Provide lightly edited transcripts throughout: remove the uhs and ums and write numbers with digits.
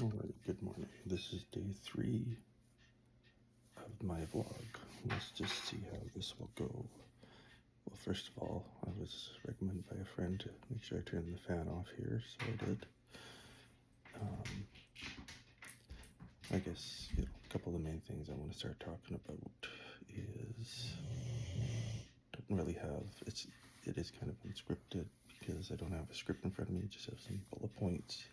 Alright, good morning. This is day 3 of my vlog. Let's just see how this will go. Well, first of all, I was recommended by a friend to make sure I turn the fan off here, so I did. I guess a couple of the main things I want to start talking about is don't really have it is kind of unscripted because I don't have a script in front of me. Just have some bullet points.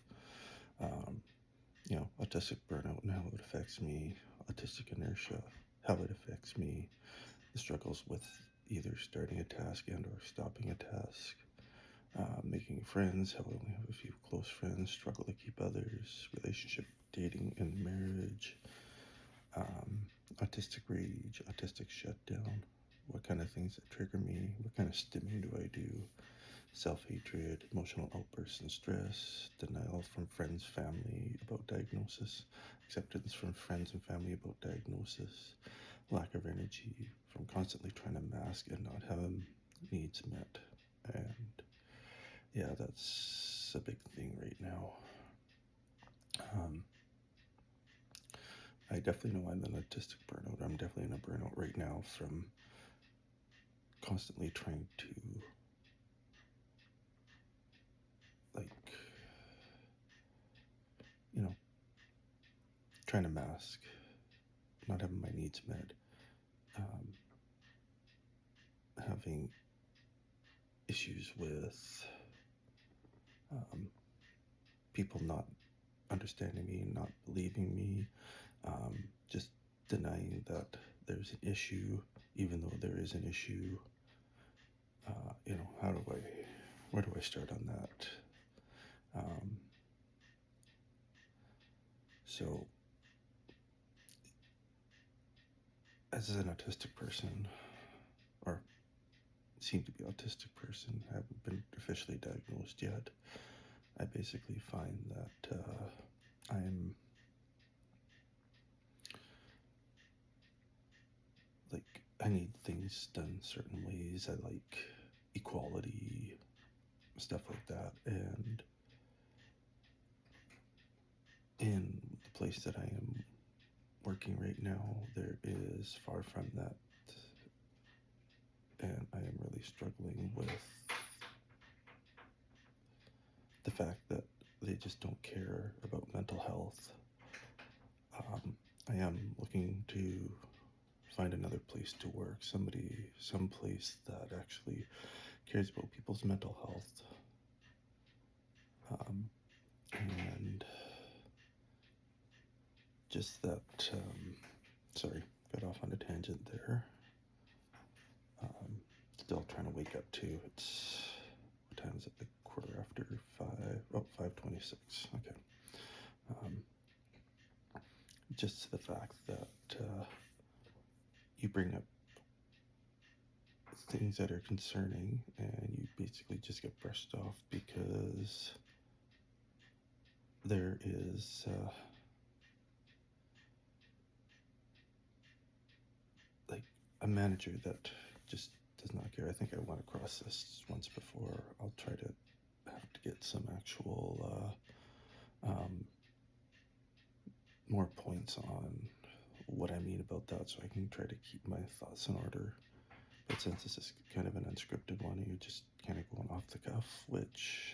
Autistic burnout and how it affects me, autistic inertia, how it affects me, the struggles with either starting a task and or stopping a task, making friends, how I only have a few close friends, struggle to keep others, relationship, dating, and marriage, autistic rage, autistic shutdown, what kind of things that trigger me, what kind of stimming do I do, self-hatred, emotional outbursts and stress, denial from friends, family about diagnosis, acceptance from friends and family about diagnosis, lack of energy from constantly trying to mask and not having needs met. And yeah, that's a big thing right now. I definitely know I'm in autistic burnout. I'm definitely in a burnout right now from constantly trying to trying to mask, not having my needs met, having issues with people not understanding me, not believing me, just denying that there's an issue, even though there is an issue. Where do I start on that? So, as an autistic person, or seem to be autistic person, haven't been officially diagnosed yet, I basically find that I need things done certain ways. I like equality, stuff like that. And in the place that I am working right now, there is far from that. And I am really struggling with the fact that they just don't care about mental health. I am looking to find another place to work, someplace that actually cares about people's mental health. And just that, sorry, got off on a tangent there. Still trying to wake up too. What time is it? Like 5:15? Oh, 5:26. Okay. Just the fact that you bring up things that are concerning and you basically just get brushed off because there is a manager that just does not care. I think I went across this once before. I'll try to have to get some actual more points on what I mean about that, so I can try to keep my thoughts in order. But since this is kind of an unscripted one, you're just kind of going off the cuff, which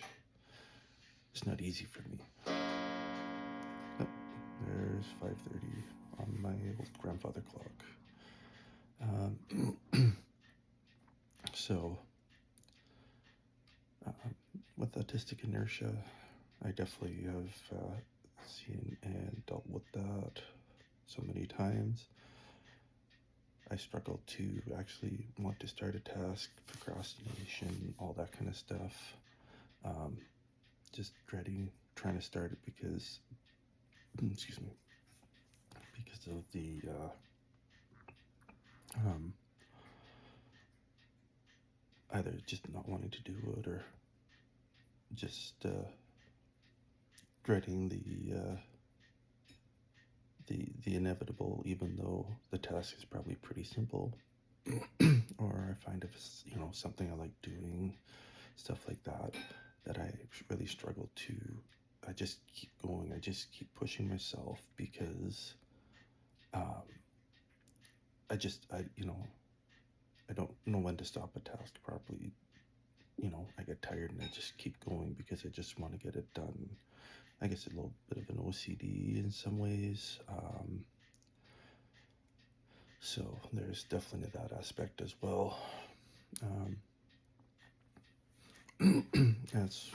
is not easy for me. Oh, there's 5:30 on my old grandfather clock. So, with autistic inertia, I definitely have seen and dealt with that so many times. I struggle to actually want to start a task, procrastination, all that kind of stuff. Just dreading trying to start it because, excuse me, because of the either just not wanting to do it or just dreading the inevitable, even though the task is probably pretty simple. Or I find if it's something I like doing, stuff like that, that I really struggle to. I just keep going. I just keep pushing myself because um, I don't know when to stop a task properly. I get tired and I just keep going because I just want to get it done. I guess a little bit of an OCD in some ways. So there's definitely that aspect as well. That's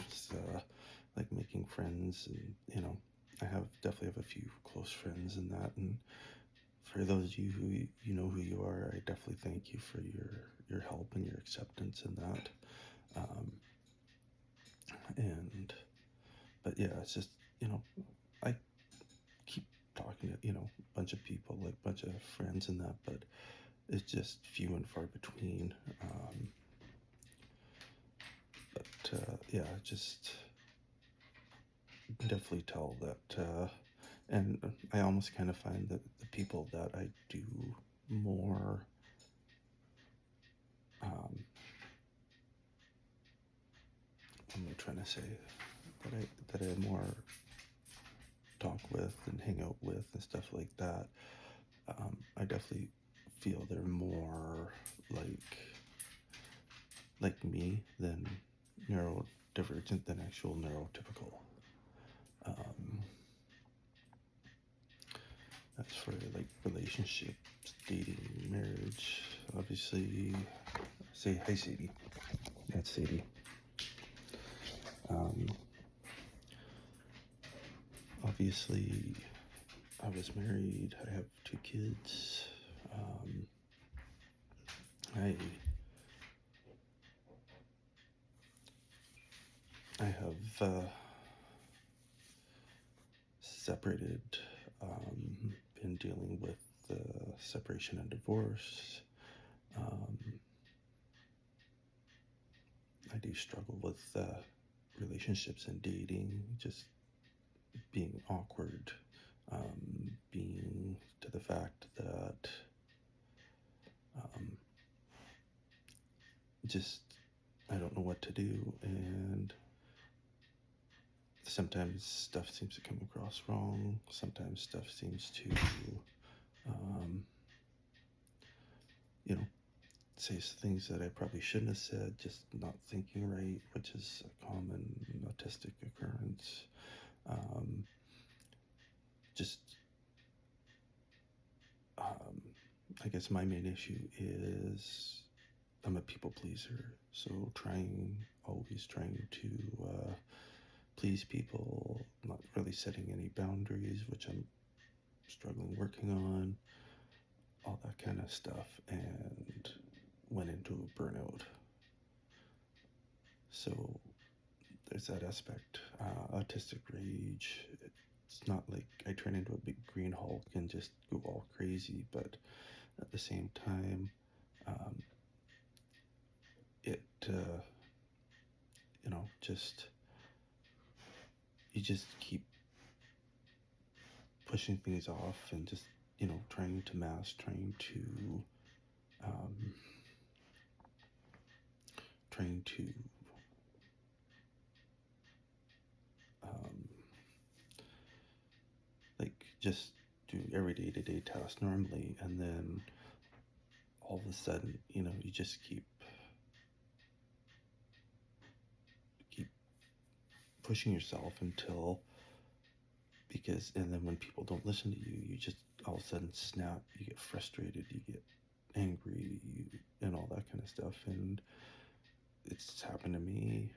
like making friends, and I definitely have a few close friends in that. And for those of you who you know who you are, I definitely thank you for your help and your acceptance in that. Um, and but yeah, it's just I keep talking to a bunch of people, like a bunch of friends and that, but it's just few and far between. But yeah, just definitely tell that. And I almost kind of find that the people that I do more what am I trying to say, that I more talk with and hang out with and stuff like that, I definitely feel they're more like me than neurodivergent than actual neurotypical. That's for like relationships, dating, marriage. Obviously, say hi, Sadie. That's Sadie. Obviously, I was married. I have 2 kids. I have separated, been dealing with separation and divorce. I do struggle with relationships and dating, just being awkward, being to the fact that just I don't know what to do, and sometimes stuff seems to come across wrong. Sometimes stuff seems to, you know, say things that I probably shouldn't have said, just not thinking right, which is a common autistic occurrence. Just, I guess my main issue is I'm a people pleaser. So always trying to please people, not really setting any boundaries, which I'm struggling working on, all that kind of stuff, and went into a burnout. So there's that aspect. Autistic rage. It's not like I turn into a big green Hulk and just go all crazy, but at the same time, it just you just keep pushing things off and just trying to mask, um, trying to um, like just do every day-to-day task normally, and then all of a sudden you just keep pushing yourself and then when people don't listen to you, you just all of a sudden snap, you get frustrated, you get angry, and all that kind of stuff. And it's happened to me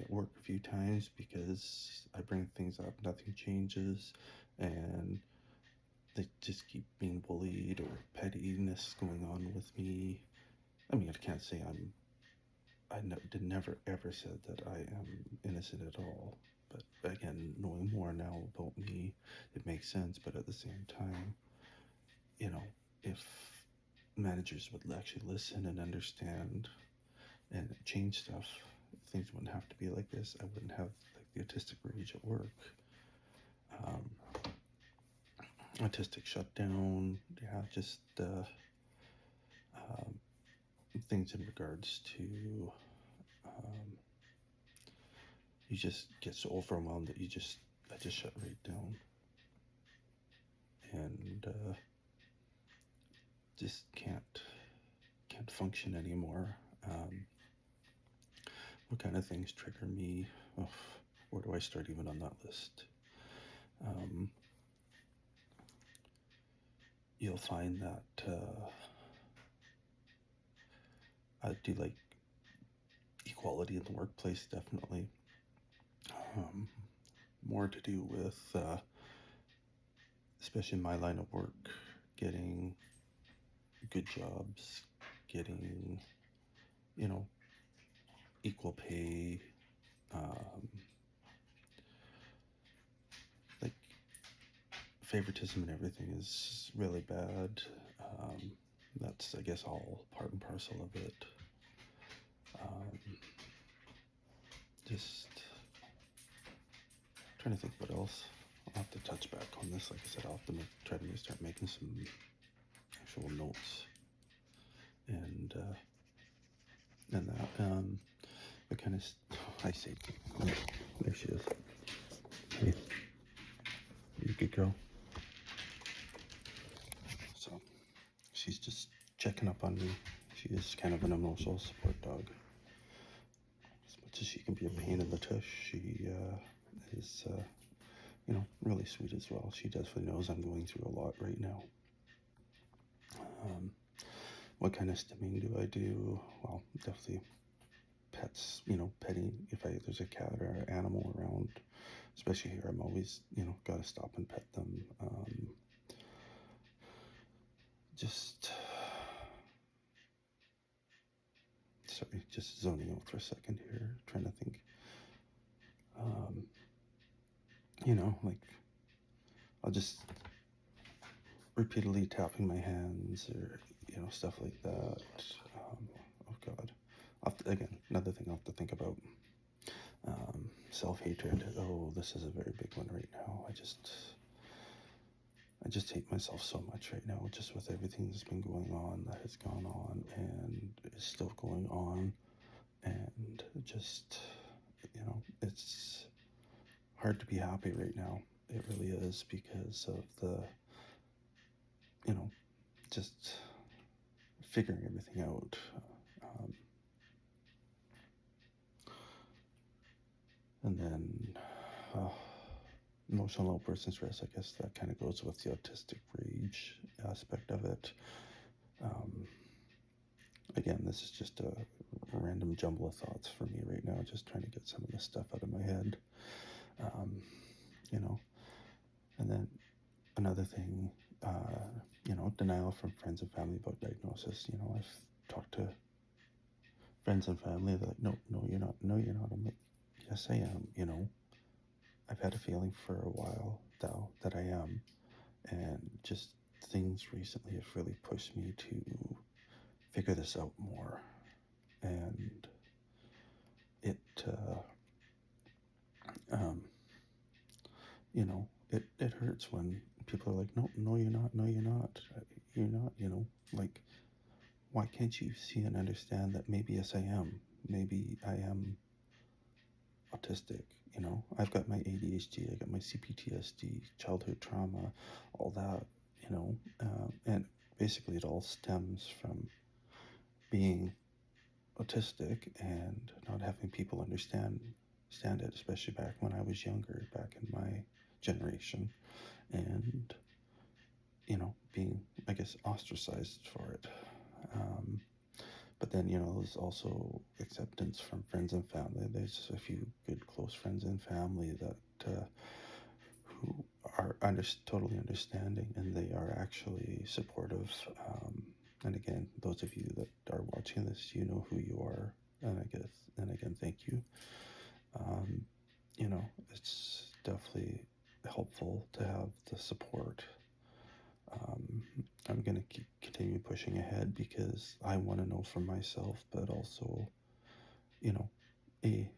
at work a few times because I bring things up, nothing changes, and they just keep being bullied, or pettiness going on with me. I mean, I can't say never ever said that I am innocent at all. But again, knowing more now about me, it makes sense. But at the same time, if managers would actually listen and understand and change stuff, things wouldn't have to be like this. I wouldn't have like the autistic rage at work. Autistic shutdown, yeah, just things in regards to you just get so overwhelmed that you just I just shut right down and just can't function anymore. Um, what kind of things trigger me? Oh, where do I start even on that list? Um, you'll find that I do like equality in the workplace, definitely. Um, more to do with, especially in my line of work, getting good jobs, getting, you know, equal pay, um, like favoritism and everything is really bad. Um, that's, I guess, all part and parcel of it. Um, just trying to think what else. I'll have to touch back on this. Like I said, I'll have to try to start making some actual notes and that. But kind of, I see. There she is. Hey, you good girl. So she's just checking up on me. She is kind of an emotional support dog. As much as she can be a pain in the tush, she is, really sweet as well. She definitely knows I'm going through a lot right now. Um, what kind of stimming do I do? Well, definitely pets, petting. If there's a cat or an animal around, especially here, I'm always, got to stop and pet them. Just, sorry, just zoning out for a second here, trying to think. Um, like I'll just repeatedly tapping my hands or, stuff like that. Oh God. Again, another thing I'll have to think about. Self-hatred. Oh, this is a very big one right now. I just hate myself so much right now, just with everything that's been going on, that has gone on, and is still going on. And just, it's hard to be happy right now. It really is, because of the, just figuring everything out. Um, and then emotional outbursts and stress, I guess that kind of goes with the autistic rage aspect of it. Um, Again, this is just a random jumble of thoughts for me right now, just trying to get some of this stuff out of my head. Um, you know, and then another thing, denial from friends and family about diagnosis. I've talked to friends and family. They're like, no, you're not. No, you're not. I'm like, yes, I am. I've had a feeling for a while now that I am, and just things recently have really pushed me to figure this out more. And it, um, it hurts when people are like, no, you're not. No, you're not. You're not. Like, why can't you see and understand that maybe yes, I am. Maybe I am autistic. I've got my ADHD, I got my CPTSD, childhood trauma, all that. And basically it all stems from being autistic and not having people understand it, especially back when I was younger, back in my generation, and being, I guess, ostracized for it. Um, but then, there's also acceptance from friends and family. There's a few good close friends and family that who are totally understanding, and they are actually supportive. And again, those of you that are watching this, you know who you are, and again, thank you. Um, it's definitely helpful to have the support. I'm going to continue pushing ahead because I want to know for myself, but also, A,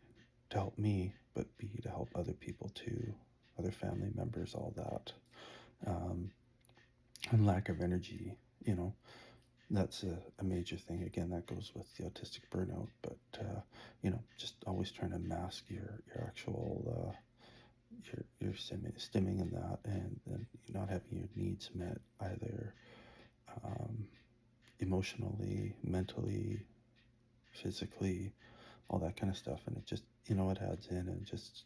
to help me, but B, to help other people too, other family members, all that. Um, and lack of energy, that's a major thing. Again, that goes with the autistic burnout, but, just always trying to mask your actual, you're stimming in that, and then not having your needs met either, um, emotionally, mentally, physically, all that kind of stuff, and it just, it adds in, and just,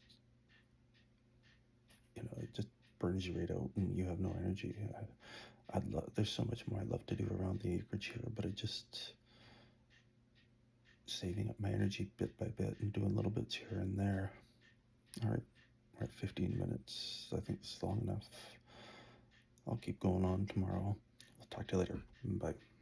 it just burns you right out, and you have no energy. I'd love. There's so much more I'd love to do around the acreage here, but it just saving up my energy bit by bit and doing little bits here and there. All right, we're at 15 minutes. I think it's long enough. I'll keep going on tomorrow. I'll talk to you later. Bye.